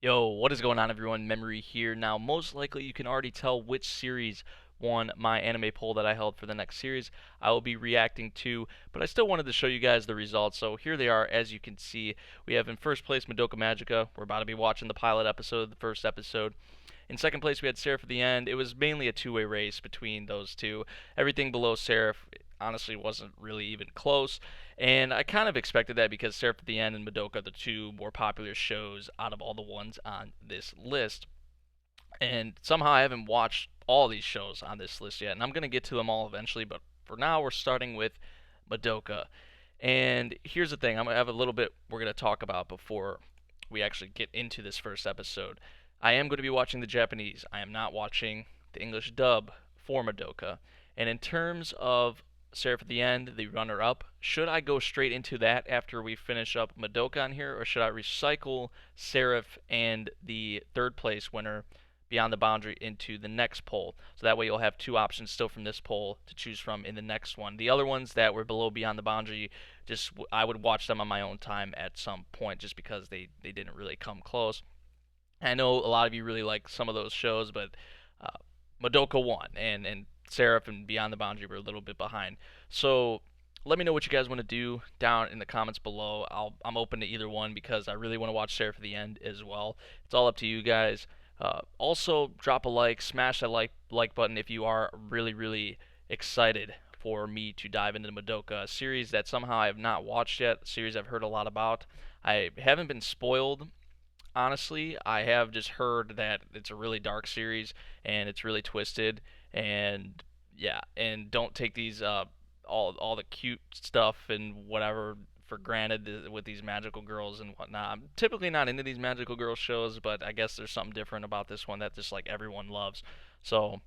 Yo, what is going on, everyone? Memory here. Now, most likely you can already tell which series won my anime poll that I held for the next series I will be reacting to, but I still wanted to show you guys the results. So here they are. As you can see, we have in first place Madoka Magica. We're about to be watching the pilot episode, the first episode. In second place, we had Seraph at the End. It was mainly a two-way race between those two. Everything below Seraph honestly wasn't really even close, and I kind of expected that because Seraph at the End and Madoka are the two more popular shows out of all the ones on this list. And somehow I haven't watched all these shows on this list yet, and I'm going to get to them all eventually, but for now we're starting with Madoka. And here's the thing, I'm going to have a little bit we're going to talk about before we actually get into this first episode. I am going to be watching the Japanese. I am not watching the English dub for Madoka. And in terms of Seraph at the End, the runner up, should I go straight into that after we finish up Madoka on here, or should I recycle Seraph and the third place winner Beyond the Boundary into the next poll? So that way you'll have two options still from this poll to choose from in the next one. The other ones that were below Beyond the Boundary, just I would watch them on my own time at some point just because they didn't really come close. I know a lot of you really like some of those shows, but uh, Madoka won, and Seraph and Beyond the Boundary were a little bit behind. So let me know what you guys want to do down in the comments below. I'm open to either one because I really want to watch Seraph at the End as well. It's all up to you guys. Also, drop a like, smash that like button if you are really excited for me to dive into the Madoka, a series that somehow I have not watched yet, a series I've heard a lot about. I haven't been spoiled, honestly. I have just heard that it's a really dark series and it's really twisted, and yeah, and don't take these all the cute stuff and whatever for granted with these magical girls and whatnot. I'm typically not into these magical girl shows, but I guess there's something different about this one that just like everyone loves. So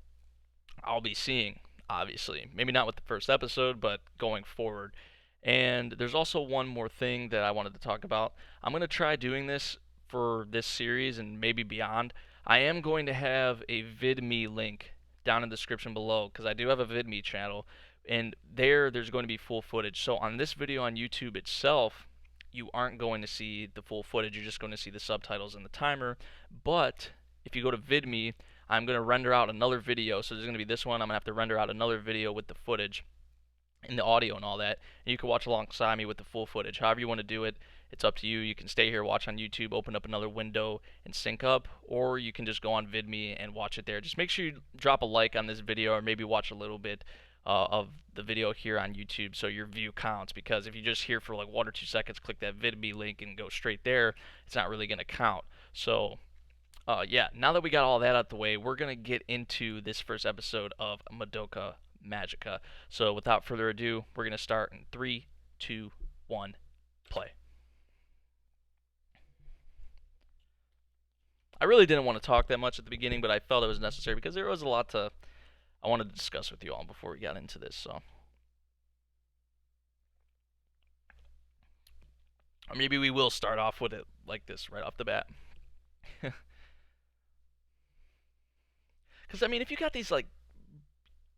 I'll be seeing, obviously. Maybe not with the first episode, but going forward. And there's also one more thing that I wanted to talk about. I'm going to try doing this for this series and maybe beyond. I am going to have a VidMe link down in the description below because I do have a VidMe channel, and there's going to be full footage. So on this video on YouTube itself, you aren't going to see the full footage. You're just going to see the subtitles and the timer. But if you go to VidMe, I'm going to render out another video. So there's going to be this one. I'm going to have to render out another video with the footage and the audio and all that. And you can watch alongside me with the full footage. However you want to do it, it's up to you. You can stay here, watch on YouTube, open up another window and sync up, or you can just go on VidMe and watch it there. Just make sure you drop a like on this video, or maybe watch a little bit of the video here on YouTube so your view counts, because if you just here for like 1 or 2 seconds, click that VidMe link and go straight there, it's not really going to count. So yeah, now that we got all that out the way, we're going to get into this first episode of Madoka Magica. So without further ado, we're going to start in 3, 2, 1, play. I really didn't want to talk that much at the beginning, but I felt it was necessary because there was a lot I wanted to discuss with you all before we got into this. So, or maybe we will start off with it like this right off the bat. Because I mean, if you got these like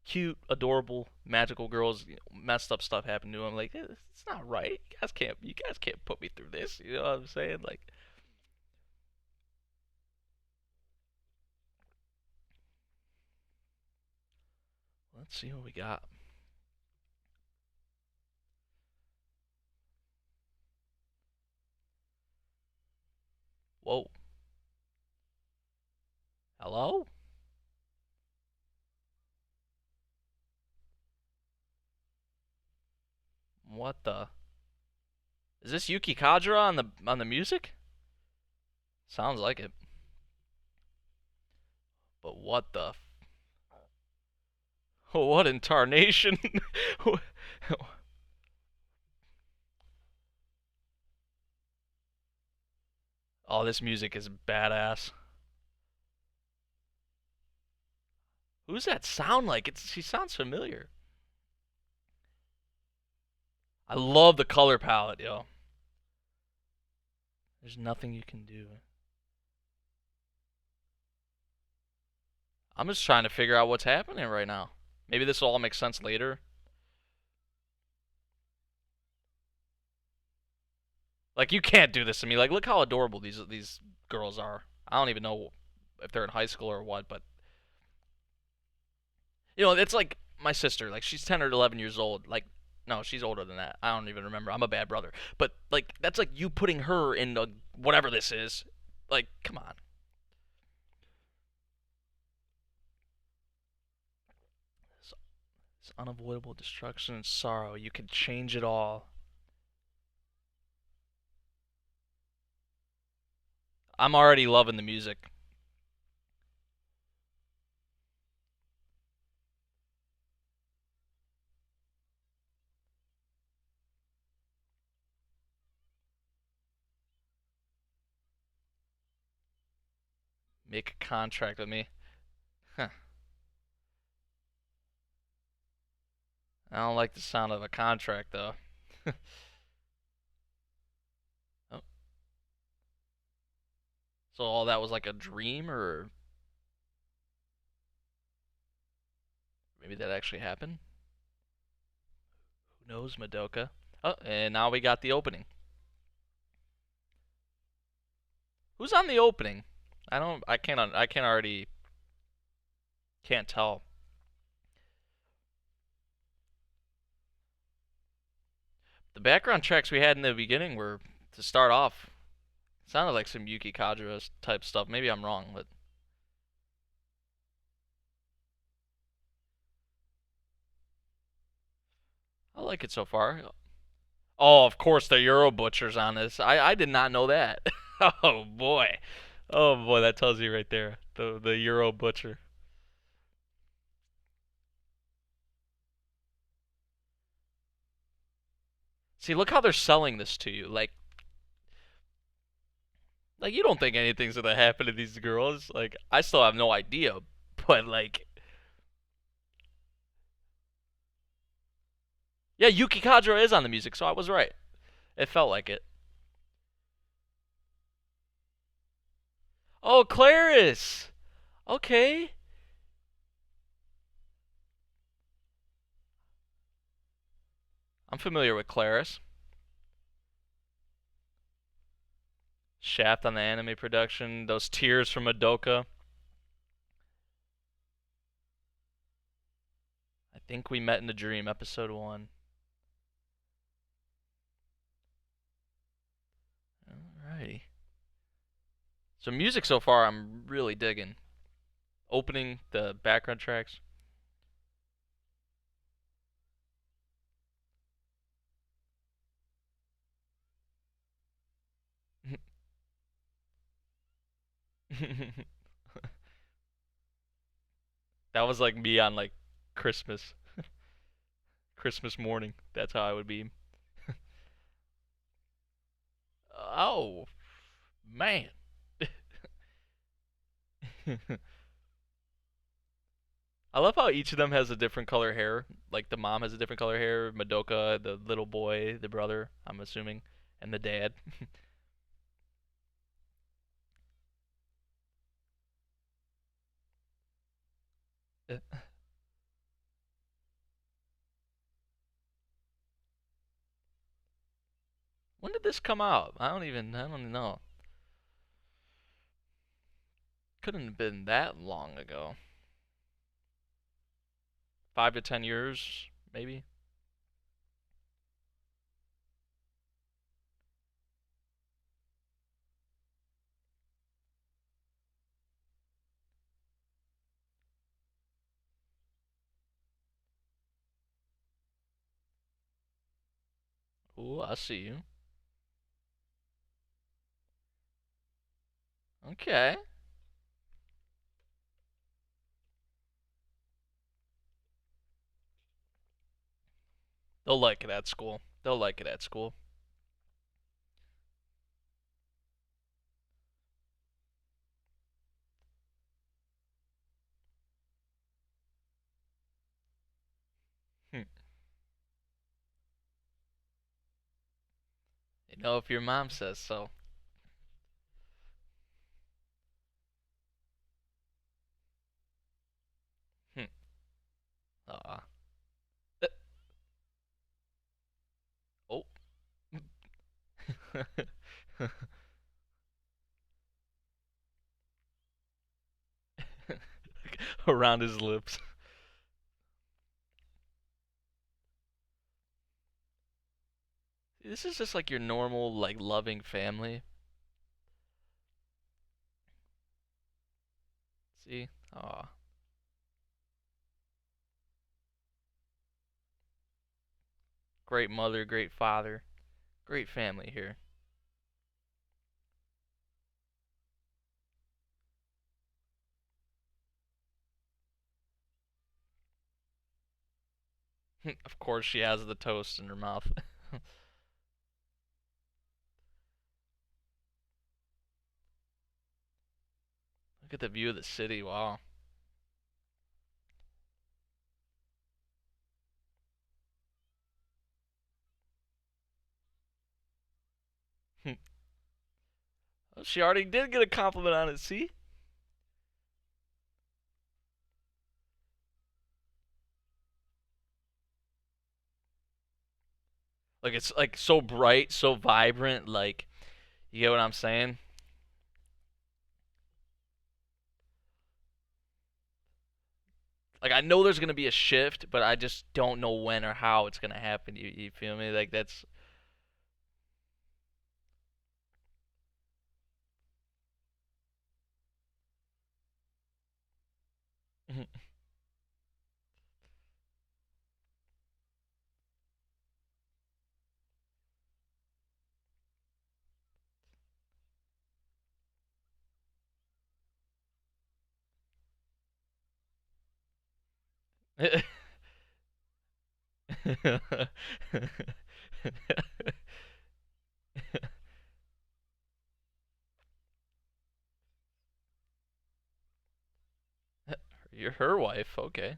cute, adorable, magical girls, messed up stuff happen to them, like it's not right. You guys can't put me through this. You know what I'm saying? Like, let's see what we got. Whoa. Hello? What the? Is this Yuki Kajira on the music? Sounds like it. But what the? What in tarnation? Oh, this music is badass. Who's that sound like? She sounds familiar. I love the color palette, yo. There's nothing you can do. I'm just trying to figure out what's happening right now. Maybe this will all make sense later. Like, you can't do this to me. Like, look how adorable these girls are. I don't even know if they're in high school or what, but it's like my sister. Like she's 10 or 11 years old. Like no, she's older than that. I don't even remember. I'm a bad brother. But like that's like you putting her in whatever this is. Like come on. It's unavoidable destruction and sorrow. You can change it all. I'm already loving the music. Make a contract with me. Huh. I don't like the sound of a contract though. Oh, so all that was like a dream, or maybe that actually happened? Who knows, Madoka? Oh, and now we got the opening. Who's on the opening? I don't. I can't. I can't already. Can't tell. The background tracks we had in the beginning were to start off. Sounded like some Yuki Kajira type stuff. Maybe I'm wrong, but I like it so far. Oh, of course the Euro Butcher's on this. I did not know that. Oh boy. Oh boy, that tells you right there. The Euro Butcher. See, look how they're selling this to you. Like you don't think anything's gonna happen to these girls. Like I still have no idea, but like yeah, Yuki Kajira is on the music, so I was right. It felt like it. Oh, Claris. Okay. I'm familiar with Claris. Shaft on the anime production. Those tears from Madoka. I think we met in a dream, episode 1. Alrighty. So music so far, I'm really digging. Opening the background tracks. That was like me on like Christmas, Christmas morning. That's how I would be. Oh man. I love how each of them has a different color hair. Like the mom has a different color hair, Madoka, the little boy, the brother, I'm assuming, and the dad. When did this come out? I don't even know. Couldn't have been that long ago. 5 to 10 years, maybe. Ooh, I see you. Okay. They'll like it at school. They'll like it at school. Hmm. If your mom says so. Hmm. Aw. Oh. Around his lips. This is just like your normal, like, loving family. See? Aw. Great mother, great father. Great family here. Of course, she has the toast in her mouth. Look at the view of the city. Wow. She already did get a compliment on it, see? Like, it's like so bright, so vibrant. Like, you get what I'm saying? Like, I know there's gonna be a shift, but I just don't know when or how it's gonna happen. You feel me? Like, that's. You're her wife, okay.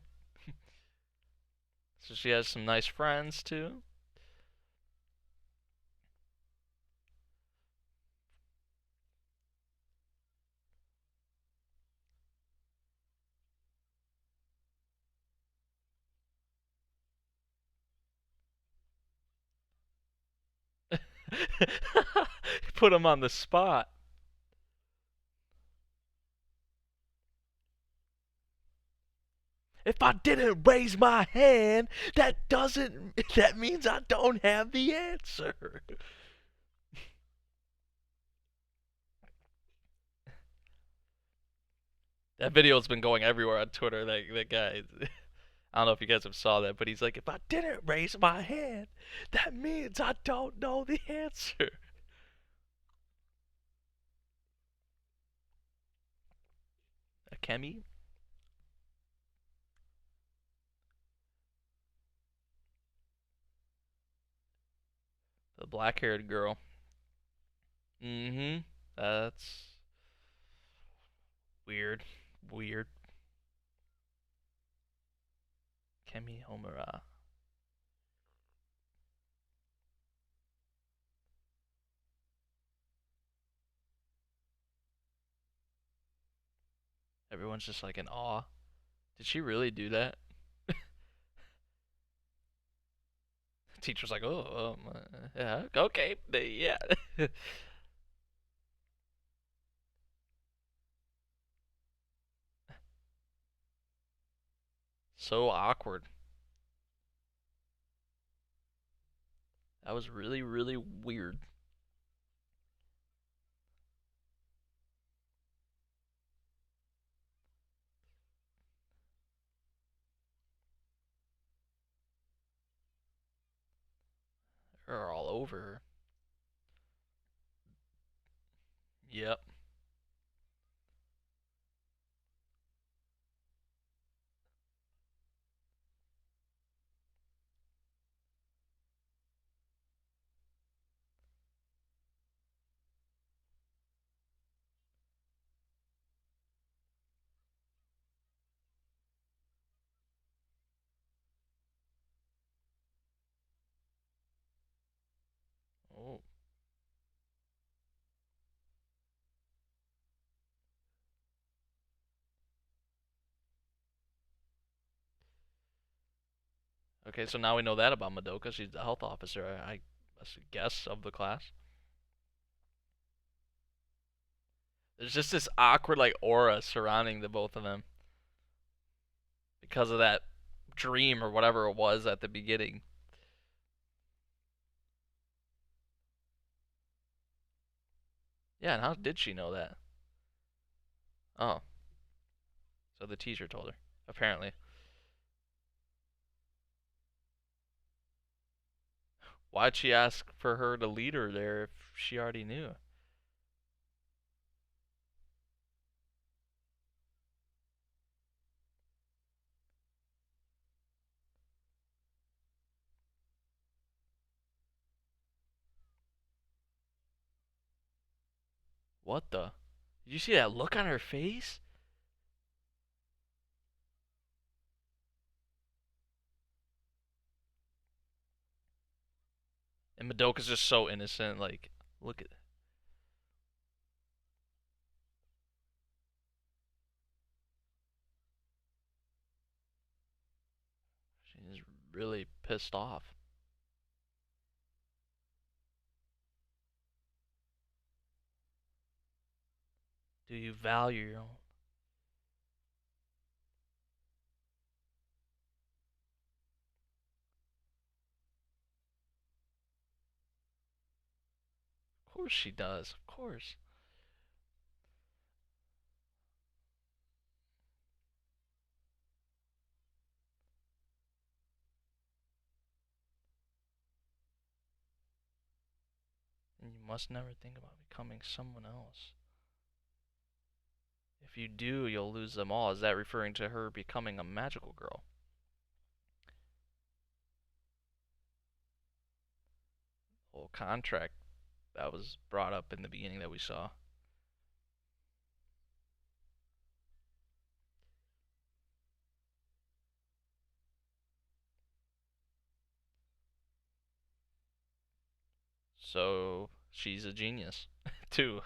So she has some nice friends too. Put him on the spot. If I didn't raise my hand, that doesn't. That means I don't have the answer. That video's been going everywhere on Twitter. That guy. I don't know if you guys have saw that, but he's like, if I didn't raise my hand, that means I don't know the answer. Akemi, the black-haired girl. Mm-hmm. That's weird. Weird. Kemi Homura. Everyone's just like in awe. Did she really do that? Teacher's like, oh, yeah, okay, yeah. So awkward. That was really, really weird. They're all over her. Yep. Oh. Okay, so now we know that about Madoka. She's the health officer, I guess, of the class. There's just this awkward like aura surrounding the both of them because of that dream or whatever it was at the beginning. Yeah, and how did she know that? Oh, so the teacher told her, apparently. Why'd she ask for her to lead her there if she already knew? What the? Did you see that look on her face? And Madoka's just so innocent. Like, look at. She's really pissed off. Do you value your own? Of course she does. Of course. And you must never think about becoming someone else. If you do, you'll lose them all. Is that referring to her becoming a magical girl? Whole contract that was brought up in the beginning that we saw. So she's a genius, too.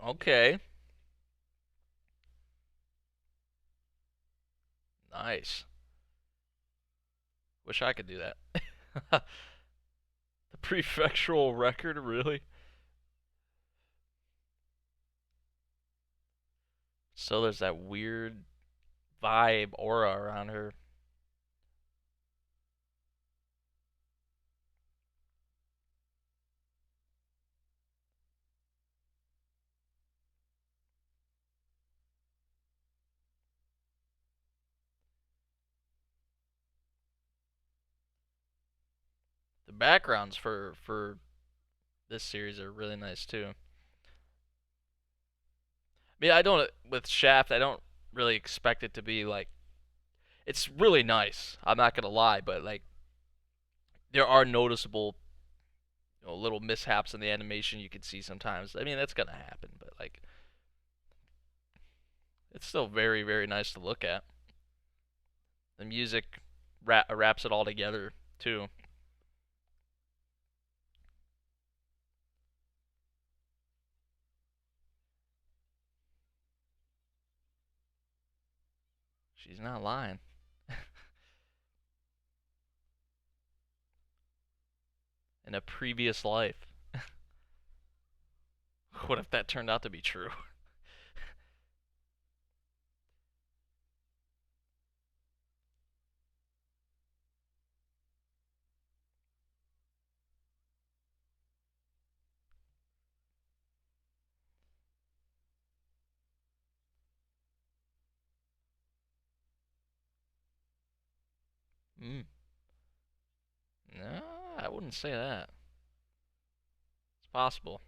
Okay, nice. Wish I could do that. The prefectural record, really? So there's that weird vibe, aura around her. The backgrounds for this series are really nice too. I mean, I don't with Shaft. I don't really expect it to be like. It's really nice. I'm not gonna lie, but like there are noticeable little mishaps in the animation you can see sometimes. I mean, that's gonna happen, but like it's still very very nice to look at. The music wraps it all together too. She's not lying. In a previous life. What if that turned out to be true? Mm. No, I wouldn't say that. It's possible.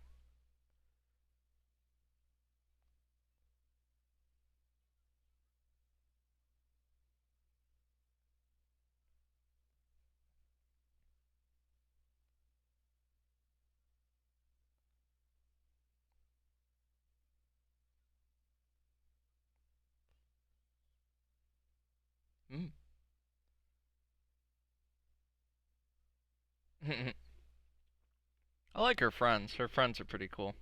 Mm. I like her friends. Her friends are pretty cool.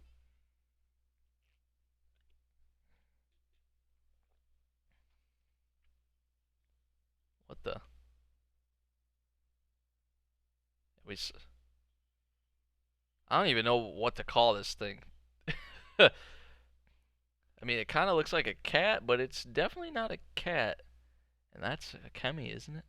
What the? I don't even know what to call this thing. I mean, it kind of looks like a cat, but it's definitely not a cat. And that's a Kemi, isn't it?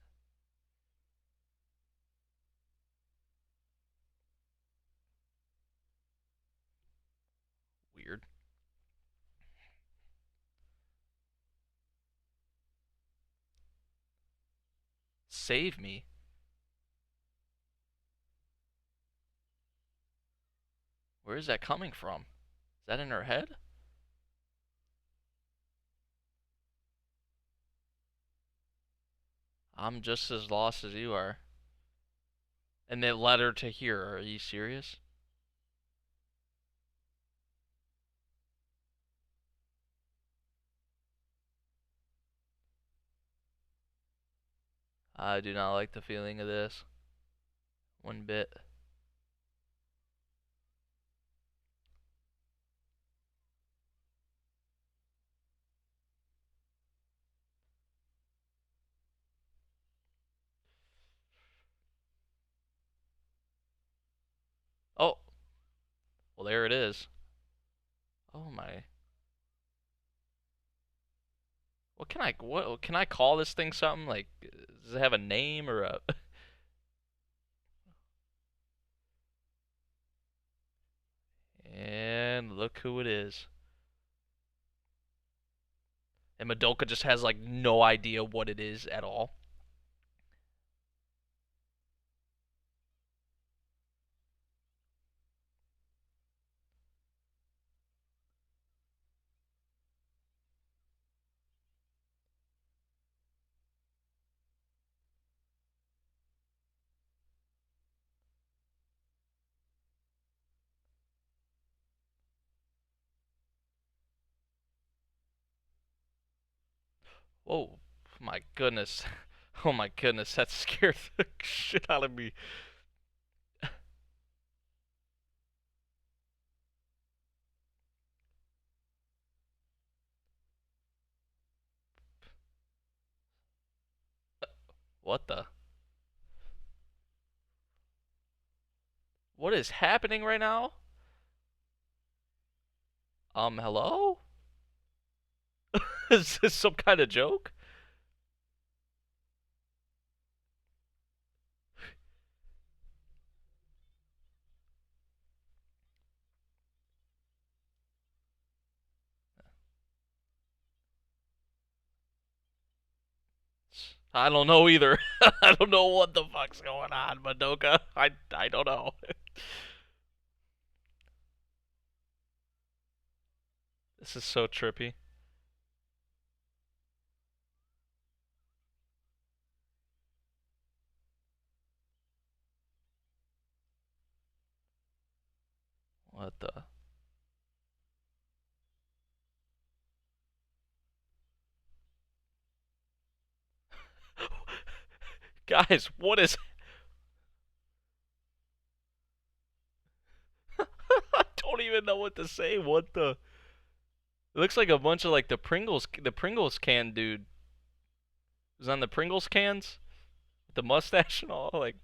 Weird. Save me. Where is that coming from? Is that in her head? I'm just as lost as you are. And they led her to here. Are you serious? I do not like the feeling of this. One bit. Oh, well there it is. Oh my. What can I call this thing something? Like does it have a name or a And look who it is. And Madoka just has like no idea what it is at all. Whoa, my goodness. Oh my goodness, that scared the shit out of me. What the? What is happening right now? Hello? Is this some kind of joke? I don't know either. I don't know what the fuck's going on, Madoka. I don't know. This is so trippy. What the? Guys, what is I don't even know what to say. What the? It looks like a bunch of like the Pringles can dude. Who's on the Pringles cans? With the mustache and all like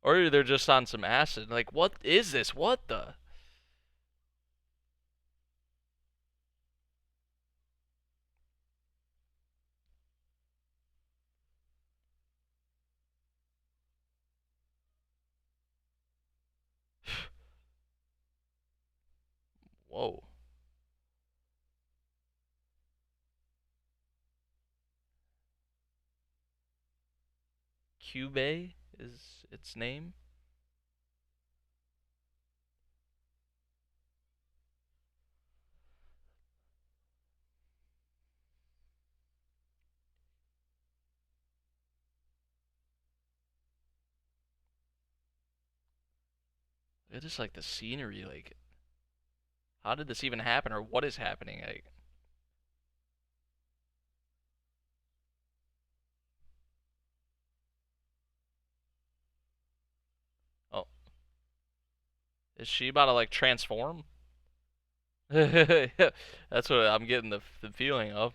or they're just on some acid. Like what is this? What the? Whoa. Cube is its name? It's just like the scenery, like how did this even happen or what is happening? Like oh, is she about to like transform? That's what I'm getting the feeling of.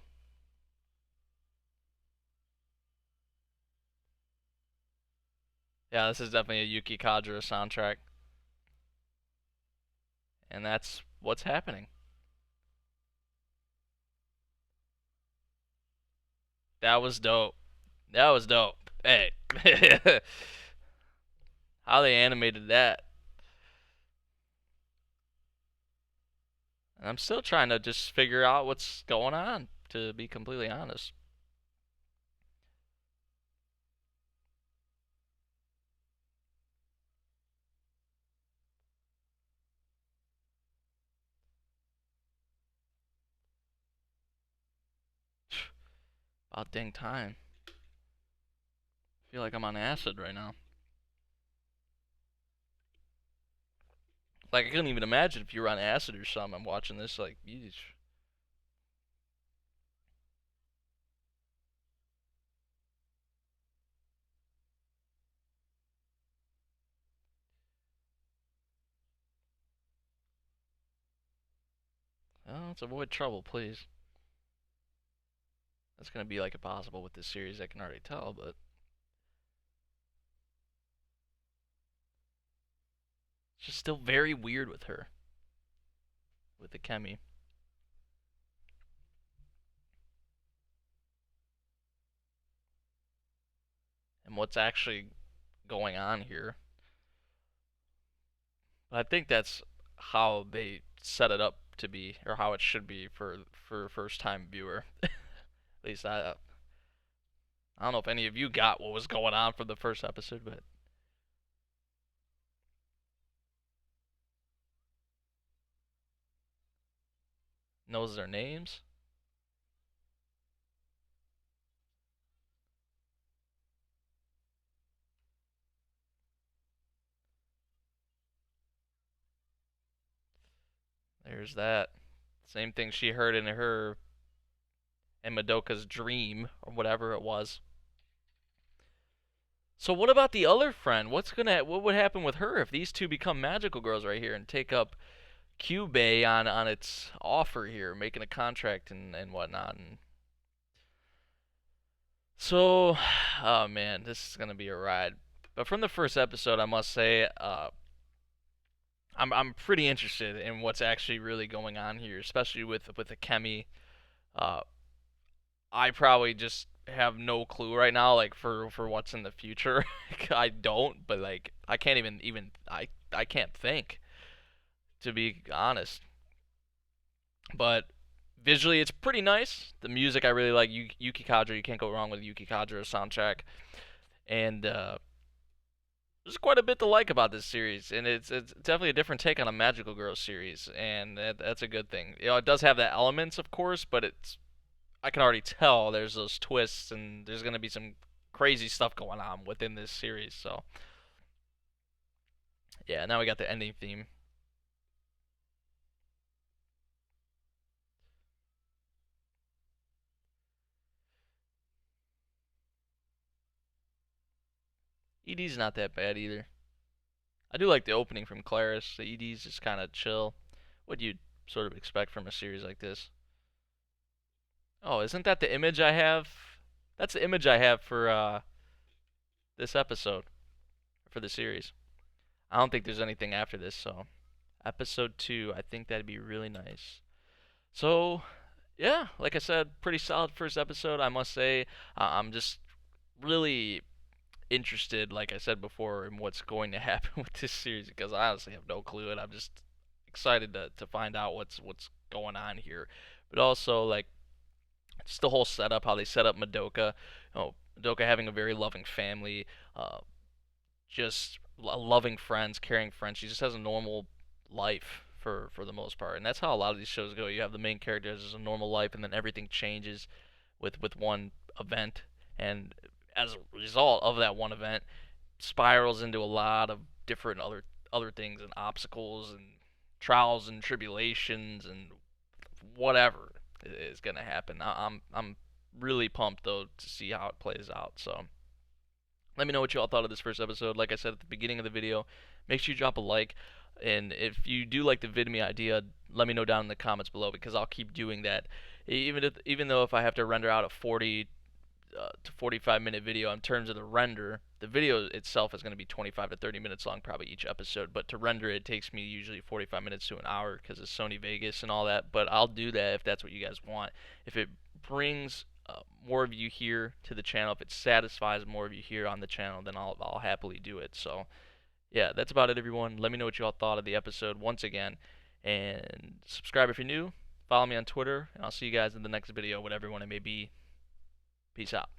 Yeah, this is definitely a Yuki Kajira soundtrack, and that's what's happening. That was dope. That was dope. Hey, how they animated that. And I'm still trying to just figure out what's going on, to be completely honest. About dang time. I feel like I'm on acid right now. Like I couldn't even imagine if you were on acid or something. I'm watching this like, yeesh. Oh, let's avoid trouble, please. That's gonna be like impossible with this series. I can already tell, but it's just still very weird with her, with the Kemi, and what's actually going on here. But I think that's how they set it up to be, or how it should be for a first time viewer. At least I don't know if any of you got what was going on from the first episode, but knows their names. There's that. Same thing she heard in her and Madoka's dream or whatever it was. So what about the other friend? What would happen with her if these two become magical girls right here and take up Kyubey on its offer here, making a contract and whatnot? And so, oh man, this is gonna be a ride. But from the first episode, I must say, I'm pretty interested in what's actually really going on here, especially with the Kemi. Uh, I probably just have no clue right now, like for what's in the future. I don't, but like I can't even I can't think, to be honest. But visually, it's pretty nice. The music I really like. Yuki Kadra, you can't go wrong with Yuki Kadra's soundtrack, and there's quite a bit to like about this series, and it's definitely a different take on a Magical Girl series, and that's a good thing. You know, it does have the elements, of course, but it's I can already tell there's those twists, and there's gonna be some crazy stuff going on within this series. So yeah, now we got the ending theme. ED's not that bad either. I do like the opening from Claris. The ED's just kind of chill. What you'd sort of expect from a series like this. Oh, isn't that the image I have? That's the image I have for this episode for the series. I don't think there's anything after this, so episode 2, I think that'd be really nice. So, yeah, like I said, pretty solid first episode, I must say. I'm just really interested, like I said before, in what's going to happen with this series because I honestly have no clue, and I'm just excited to find out what's going on here. But also, like, just the whole setup, how they set up Madoka. You know, Madoka having a very loving family, just loving friends, caring friends. She just has a normal life for the most part, and that's how a lot of these shows go. You have the main character has a normal life, and then everything changes with one event, and as a result of that one event, spirals into a lot of different other things and obstacles and trials and tribulations and whatever is gonna happen. I'm really pumped though to see how it plays out. So let me know what you all thought of this first episode. Like I said at the beginning of the video, make sure you drop a like. And if you do like the VidMe idea, let me know down in the comments below because I'll keep doing that. Even though if I have to render out a 40 to 45-minute video in terms of the render, the video itself is going to be 25 to 30 minutes long, probably each episode, but to render it takes me usually 45 minutes to an hour because of Sony Vegas and all that. But I'll do that if that's what you guys want. If it brings more of you here to the channel, if it satisfies more of you here on the channel, then I'll happily do it. So yeah, that's about it, everyone. Let me know what you all thought of the episode once again, and subscribe if you're new. Follow me on Twitter, and I'll see you guys in the next video, whatever one it may be. Peace out.